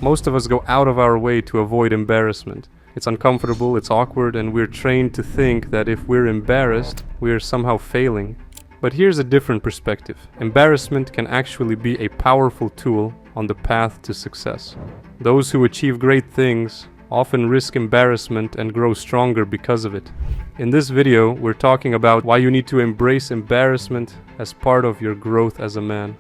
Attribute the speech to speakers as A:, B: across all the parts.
A: Most of us go out of our way to avoid embarrassment. It's uncomfortable, it's awkward, and we're trained to think that if we're embarrassed, we're somehow failing. But here's a different perspective. Embarrassment can actually be a powerful tool on the path to success. Those who achieve great things often risk embarrassment and grow stronger because of it. In this video, we're talking about why you need to embrace embarrassment as part of your growth as a man.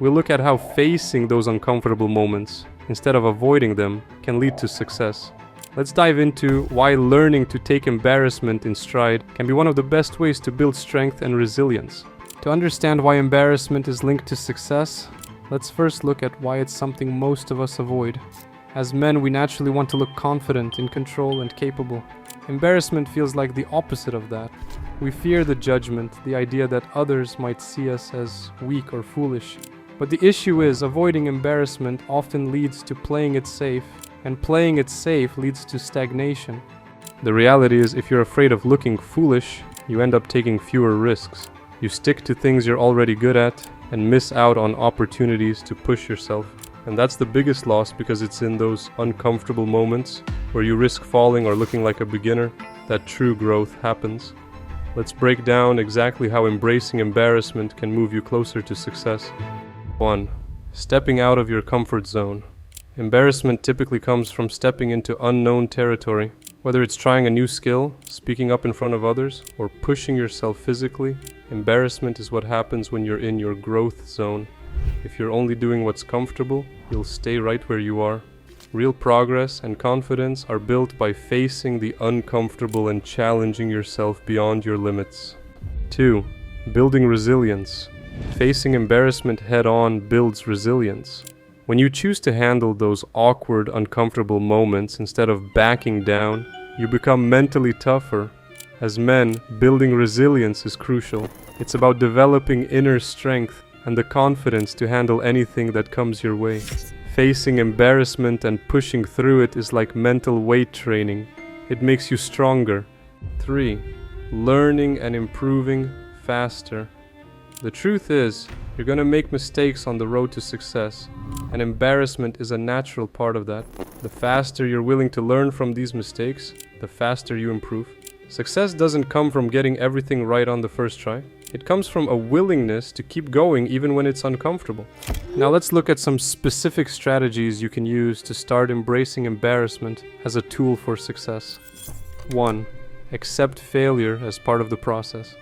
A: We'll look at how facing those uncomfortable moments, instead of avoiding them, can lead to success. Let's dive into why learning to take embarrassment in stride can be one of the best ways to build strength and resilience. To understand why embarrassment is linked to success, let's first look at why it's something most of us avoid. As men, we naturally want to look confident, in control, and capable. Embarrassment feels like the opposite of that. We fear the judgment, the idea that others might see us as weak or foolish. But the issue is, avoiding embarrassment often leads to playing it safe, and playing it safe leads to stagnation. The reality is, if you're afraid of looking foolish, you end up taking fewer risks. You stick to things you're already good at and miss out on opportunities to push yourself. And that's the biggest loss, because it's in those uncomfortable moments where you risk falling or looking like a beginner that true growth happens. Let's break down exactly how embracing embarrassment can move you closer to success. 1. Stepping out of your comfort zone. Embarrassment typically comes from stepping into unknown territory. Whether it's trying a new skill, speaking up in front of others, or pushing yourself physically, embarrassment is what happens when you're in your growth zone. If you're only doing what's comfortable, you'll stay right where you are. Real progress and confidence are built by facing the uncomfortable and challenging yourself beyond your limits. 2. Building resilience. Facing embarrassment head-on builds resilience. When you choose to handle those awkward, uncomfortable moments instead of backing down, you become mentally tougher. As men, building resilience is crucial. It's about developing inner strength and the confidence to handle anything that comes your way. Facing embarrassment and pushing through it is like mental weight training. It makes you stronger. 3. Learning and improving faster. The truth is, you're gonna make mistakes on the road to success, and embarrassment is a natural part of that. The faster you're willing to learn from these mistakes, the faster you improve. Success doesn't come from getting everything right on the first try. It comes from a willingness to keep going even when it's uncomfortable. Now let's look at some specific strategies you can use to start embracing embarrassment as a tool for success. 1. Accept failure as part of the process.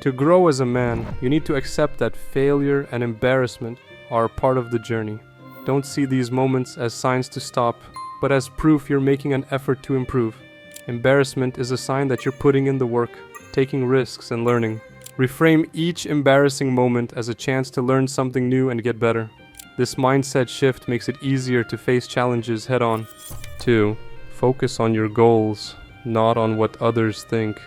A: To grow as a man, you need to accept that failure and embarrassment are part of the journey. Don't see these moments as signs to stop, but as proof you're making an effort to improve. Embarrassment is a sign that you're putting in the work, taking risks and learning. Reframe each embarrassing moment as a chance to learn something new and get better. This mindset shift makes it easier to face challenges head-on. 2. Focus on your goals, not on what others think.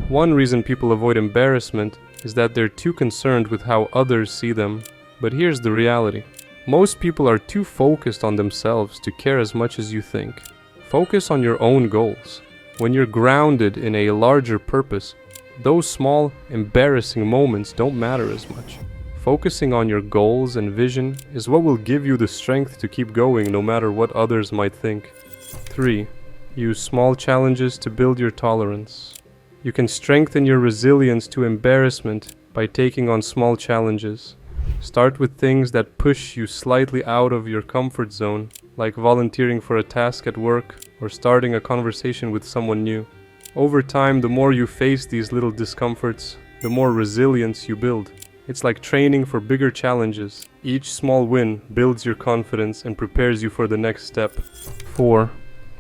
A: One reason people avoid embarrassment is that they're too concerned with how others see them. But here's the reality. Most people are too focused on themselves to care as much as you think. Focus on your own goals. When you're grounded in a larger purpose, those small, embarrassing moments don't matter as much. Focusing on your goals and vision is what will give you the strength to keep going no matter what others might think. 3. Use small challenges to build your tolerance. You can strengthen your resilience to embarrassment by taking on small challenges. Start with things that push you slightly out of your comfort zone, like volunteering for a task at work or starting a conversation with someone new. Over time, the more you face these little discomforts, the more resilience you build. It's like training for bigger challenges. Each small win builds your confidence and prepares you for the next step. 4.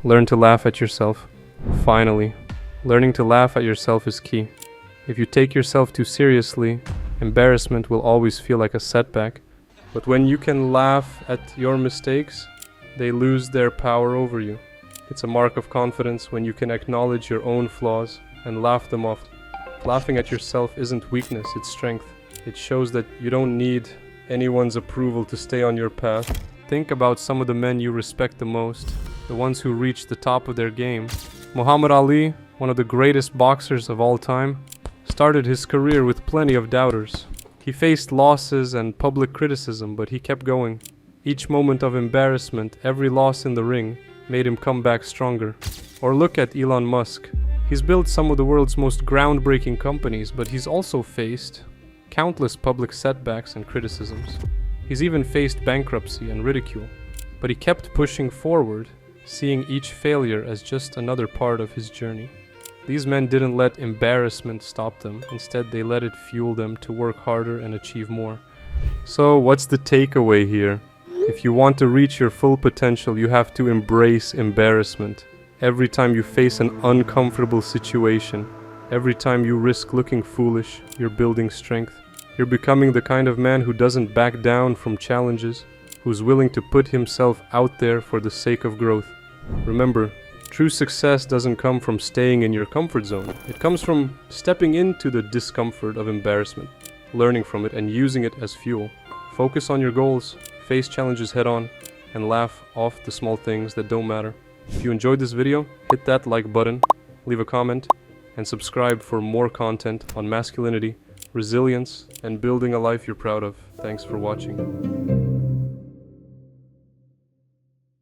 A: Learn to laugh at yourself. Finally, learning to laugh at yourself is key. If you take yourself too seriously, embarrassment will always feel like a setback. But when you can laugh at your mistakes, they lose their power over you. It's a mark of confidence when you can acknowledge your own flaws and laugh them off. Laughing at yourself isn't weakness, it's strength. It shows that you don't need anyone's approval to stay on your path. Think about some of the men you respect the most, the ones who reached the top of their game. Muhammad Ali, one of the greatest boxers of all time, started his career with plenty of doubters. He faced losses and public criticism, but he kept going. Each moment of embarrassment, every loss in the ring, made him come back stronger. Or look at Elon Musk. He's built some of the world's most groundbreaking companies, but he's also faced countless public setbacks and criticisms. He's even faced bankruptcy and ridicule. But he kept pushing forward, seeing each failure as just another part of his journey. These men didn't let embarrassment stop them. Instead, they let it fuel them to work harder and achieve more. So, what's the takeaway here? If you want to reach your full potential, you have to embrace embarrassment. Every time you face an uncomfortable situation, every time you risk looking foolish, you're building strength. You're becoming the kind of man who doesn't back down from challenges, who's willing to put himself out there for the sake of growth. Remember, true success doesn't come from staying in your comfort zone. It comes from stepping into the discomfort of embarrassment, learning from it and using it as fuel. Focus on your goals, face challenges head on, and laugh off the small things that don't matter. If you enjoyed this video, hit that like button, leave a comment, and subscribe for more content on masculinity, resilience, and building a life you're proud of. Thanks for watching.